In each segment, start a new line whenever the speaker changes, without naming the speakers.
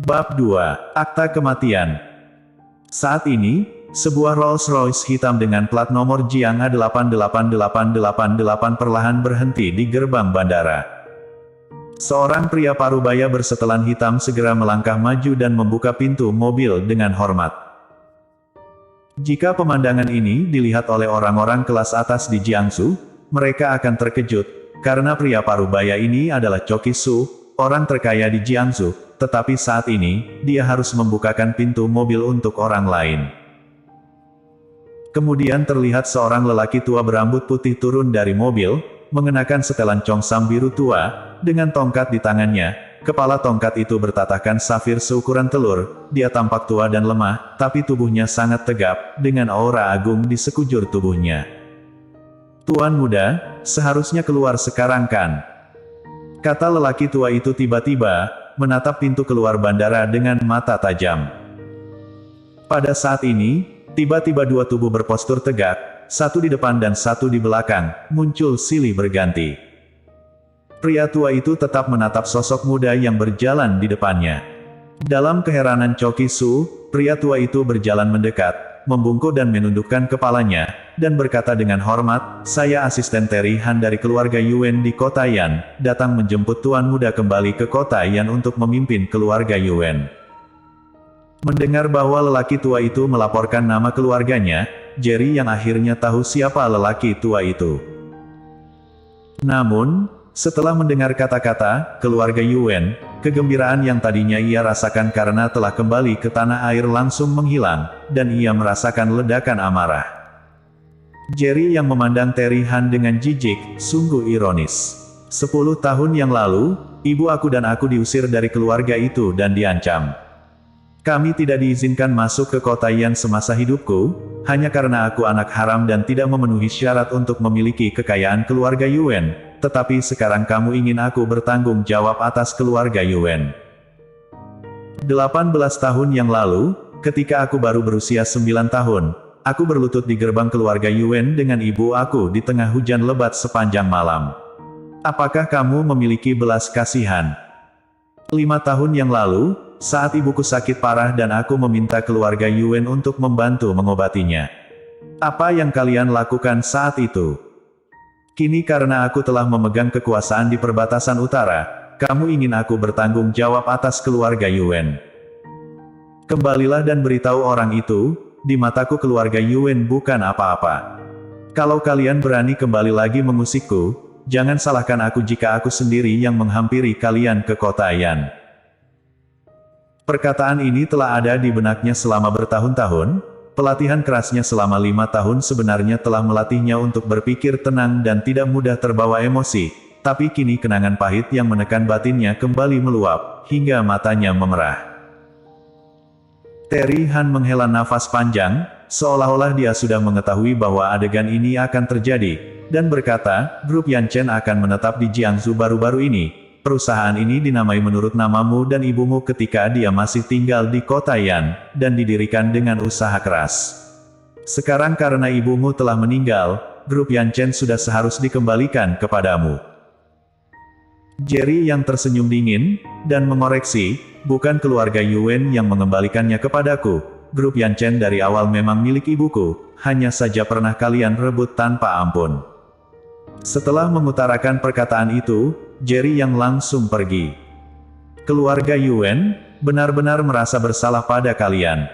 Bab 2. Akta Kematian. Saat ini, sebuah Rolls-Royce hitam dengan plat nomor Jiang A88888 perlahan berhenti di gerbang bandara. Seorang pria parubaya bersetelan hitam segera melangkah maju dan membuka pintu mobil dengan hormat. Jika pemandangan ini dilihat oleh orang-orang kelas atas di Jiangsu, mereka akan terkejut, karena pria parubaya ini adalah Choki Su, orang terkaya di Jiangsu, tetapi saat ini, dia harus membukakan pintu mobil untuk orang lain. Kemudian terlihat seorang lelaki tua berambut putih turun dari mobil, mengenakan setelan congsam biru tua, dengan tongkat di tangannya. Kepala tongkat itu bertatahkan safir seukuran telur. Dia tampak tua dan lemah, tapi tubuhnya sangat tegap, dengan aura agung di sekujur tubuhnya. "Tuan muda, seharusnya keluar sekarang kan?" kata lelaki tua itu tiba-tiba, menatap pintu keluar bandara dengan mata tajam. Pada saat ini, tiba-tiba dua tubuh berpostur tegak, satu di depan dan satu di belakang, muncul silih berganti. Pria tua itu tetap menatap sosok muda yang berjalan di depannya. Dalam keheranan Choki Su, pria tua itu berjalan mendekat, membungkuk dan menundukkan kepalanya, dan berkata dengan hormat, "Saya asisten Terry Han dari keluarga Yuan di kota Yan, datang menjemput tuan muda kembali ke kota Yan untuk memimpin keluarga Yuan." Mendengar bahwa lelaki tua itu melaporkan nama keluarganya, Jerry yang akhirnya tahu siapa lelaki tua itu. Namun, setelah mendengar kata-kata keluarga Yuan, kegembiraan yang tadinya ia rasakan karena telah kembali ke tanah air langsung menghilang, dan ia merasakan ledakan amarah. Jerry yang memandang Terry Han dengan jijik, sungguh ironis. 10 tahun yang lalu, ibu aku dan aku diusir dari keluarga itu dan diancam. Kami tidak diizinkan masuk ke kota Yan semasa hidupku, hanya karena aku anak haram dan tidak memenuhi syarat untuk memiliki kekayaan keluarga Yuan, tetapi sekarang kamu ingin aku bertanggung jawab atas keluarga Yuan. 18 tahun yang lalu, ketika aku baru berusia 9 tahun, aku berlutut di gerbang keluarga Yuan dengan ibu aku di tengah hujan lebat sepanjang malam. Apakah kamu memiliki belas kasihan? 5 tahun yang lalu, saat ibuku sakit parah dan aku meminta keluarga Yuan untuk membantu mengobatinya. Apa yang kalian lakukan saat itu? Kini karena aku telah memegang kekuasaan di perbatasan utara, kamu ingin aku bertanggung jawab atas keluarga Yuan. Kembalilah dan beritahu orang itu, di mataku keluarga Yuan bukan apa-apa. Kalau kalian berani kembali lagi mengusikku, jangan salahkan aku jika aku sendiri yang menghampiri kalian ke kota Yan. Perkataan ini telah ada di benaknya selama bertahun-tahun. Pelatihan kerasnya selama 5 tahun sebenarnya telah melatihnya untuk berpikir tenang dan tidak mudah terbawa emosi, tapi kini kenangan pahit yang menekan batinnya kembali meluap, hingga matanya memerah. Terry Han menghela nafas panjang, seolah-olah dia sudah mengetahui bahwa adegan ini akan terjadi, dan berkata, "Grup Yanchen akan menetap di Jiangsu baru-baru ini. Perusahaan ini dinamai menurut namamu dan ibumu ketika dia masih tinggal di kota Yan, dan didirikan dengan usaha keras. Sekarang karena ibumu telah meninggal, grup Yanchen sudah seharusnya dikembalikan kepadamu." Jerry yang tersenyum dingin, dan mengoreksi, "Bukan keluarga Yuan yang mengembalikannya kepadaku. Grup Yanchen dari awal memang milik ibuku, hanya saja pernah kalian rebut tanpa ampun." Setelah mengutarakan perkataan itu, Jerry yang langsung pergi. "Keluarga Yuan, benar-benar merasa bersalah pada kalian."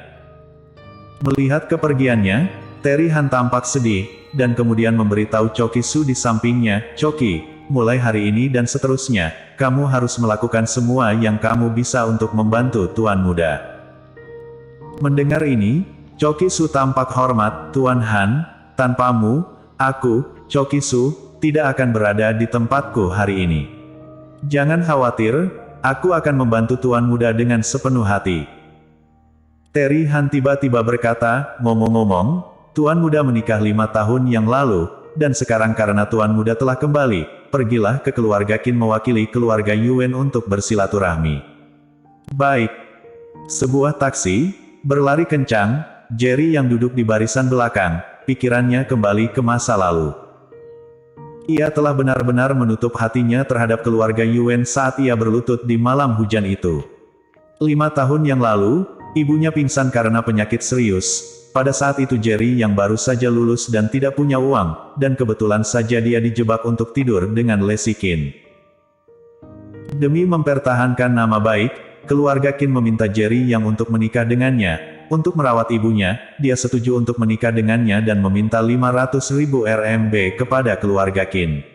Melihat kepergiannya, Terry Han tampak sedih, dan kemudian memberitahu Choki Su di sampingnya, "Choki, mulai hari ini dan seterusnya, kamu harus melakukan semua yang kamu bisa untuk membantu Tuan Muda." Mendengar ini, Choki Su tampak hormat, "Tuan Han, tanpamu, aku, Choki Su, tidak akan berada di tempatku hari ini. Jangan khawatir, aku akan membantu Tuan Muda dengan sepenuh hati." Terry Han tiba-tiba berkata, "Ngomong-ngomong, Tuan Muda menikah 5 tahun yang lalu, dan sekarang karena Tuan Muda telah kembali, pergilah ke keluarga Qin mewakili keluarga Yuan untuk bersilaturahmi." "Baik." Sebuah taksi berlari kencang. Jerry yang duduk di barisan belakang, pikirannya kembali ke masa lalu. Ia telah benar-benar menutup hatinya terhadap keluarga Yuan saat ia berlutut di malam hujan itu. 5 tahun yang lalu, ibunya pingsan karena penyakit serius. Pada saat itu Jerry yang baru saja lulus dan tidak punya uang, dan kebetulan saja dia dijebak untuk tidur dengan Leslie Kin. Demi mempertahankan nama baik, keluarga Kin meminta Jerry yang untuk menikah dengannya. Untuk merawat ibunya, dia setuju untuk menikah dengannya dan meminta 500.000 RMB kepada keluarga Kin.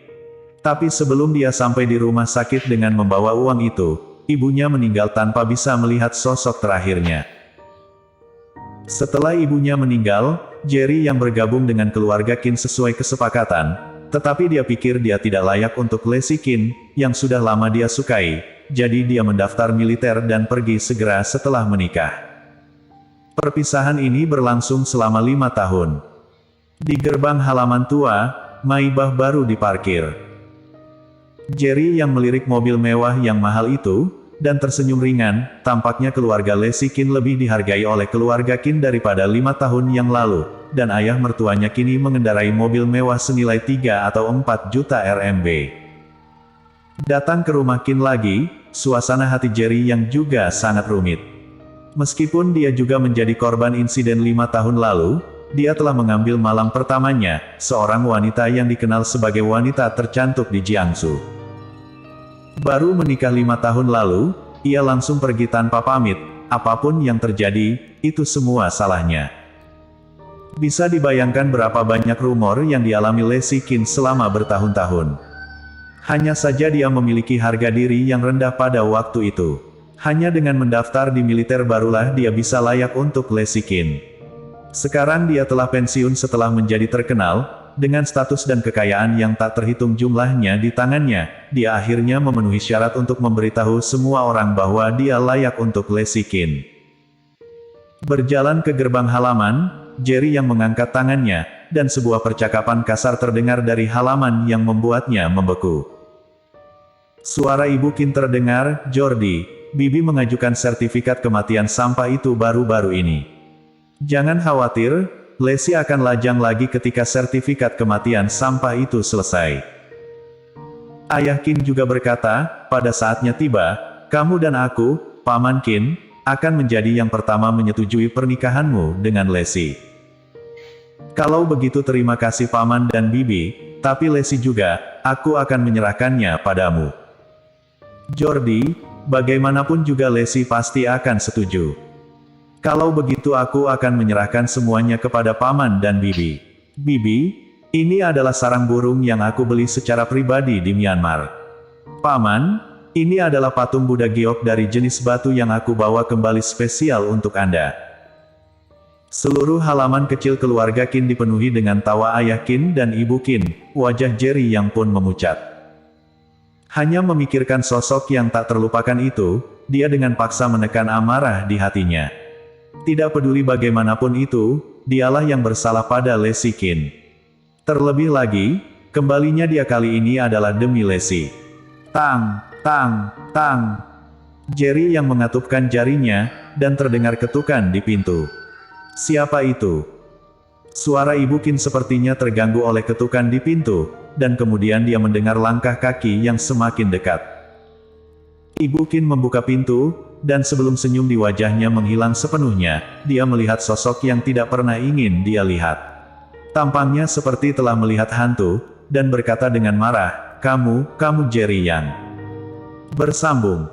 Tapi sebelum dia sampai di rumah sakit dengan membawa uang itu, ibunya meninggal tanpa bisa melihat sosok terakhirnya. Setelah ibunya meninggal, Jerry yang bergabung dengan keluarga Kin sesuai kesepakatan, tetapi dia pikir dia tidak layak untuk Leslie Kin, yang sudah lama dia sukai, jadi dia mendaftar militer dan pergi segera setelah menikah. Perpisahan ini berlangsung selama 5 tahun. Di gerbang halaman tua, Maybach baru diparkir. Jerry yang melirik mobil mewah yang mahal itu, dan tersenyum ringan, tampaknya keluarga Leslie Kin lebih dihargai oleh keluarga Kin daripada 5 tahun yang lalu, dan ayah mertuanya kini mengendarai mobil mewah senilai 3 atau 4 juta RMB. Datang ke rumah Kin lagi, suasana hati Jerry yang juga sangat rumit. Meskipun dia juga menjadi korban insiden 5 tahun lalu, dia telah mengambil malam pertamanya, seorang wanita yang dikenal sebagai wanita tercantik di Jiangsu. Baru menikah 5 tahun lalu, ia langsung pergi tanpa pamit. Apapun yang terjadi, itu semua salahnya. Bisa dibayangkan berapa banyak rumor yang dialami Leslie Kin selama bertahun-tahun. Hanya saja dia memiliki harga diri yang rendah pada waktu itu. Hanya dengan mendaftar di militer barulah dia bisa layak untuk Leslie Kin. Sekarang dia telah pensiun setelah menjadi terkenal. Dengan status dan kekayaan yang tak terhitung jumlahnya di tangannya, dia akhirnya memenuhi syarat untuk memberitahu semua orang bahwa dia layak untuk Leslie Kin. Berjalan ke gerbang halaman, Jerry yang mengangkat tangannya, dan sebuah percakapan kasar terdengar dari halaman yang membuatnya membeku. Suara Ibu Kin terdengar, "Jordi, Bibi mengajukan sertifikat kematian sampah itu baru-baru ini. Jangan khawatir, Leslie akan lajang lagi ketika sertifikat kematian sampah itu selesai." Ayah Kin juga berkata, "Pada saatnya tiba, kamu dan aku, Paman Kin, akan menjadi yang pertama menyetujui pernikahanmu dengan Leslie. Kalau begitu terima kasih Paman dan Bibi, tapi Leslie juga, aku akan menyerahkannya padamu. Jordi, bagaimanapun juga Leslie pasti akan setuju. Kalau begitu aku akan menyerahkan semuanya kepada Paman dan Bibi. Bibi, ini adalah sarang burung yang aku beli secara pribadi di Myanmar. Paman, ini adalah patung Buddha giok dari jenis batu yang aku bawa kembali spesial untuk Anda." Seluruh halaman kecil keluarga Kin dipenuhi dengan tawa ayah Kin dan ibu Kin, wajah Jerry yang pun memucat. Hanya memikirkan sosok yang tak terlupakan itu, dia dengan paksa menekan amarah di hatinya. Tidak peduli bagaimanapun itu, dialah yang bersalah pada Leslie Kin. Terlebih lagi, kembalinya dia kali ini adalah demi Leslie. Tang, tang, tang. Jerry yang mengatupkan jarinya, dan terdengar ketukan di pintu. Siapa itu? Suara Ibu Kin sepertinya terganggu oleh ketukan di pintu, dan kemudian dia mendengar langkah kaki yang semakin dekat. Ibu Kin membuka pintu, dan sebelum senyum di wajahnya menghilang sepenuhnya, dia melihat sosok yang tidak pernah ingin dia lihat. Tampangnya seperti telah melihat hantu, dan berkata dengan marah, kamu Jerry Yang. Bersambung.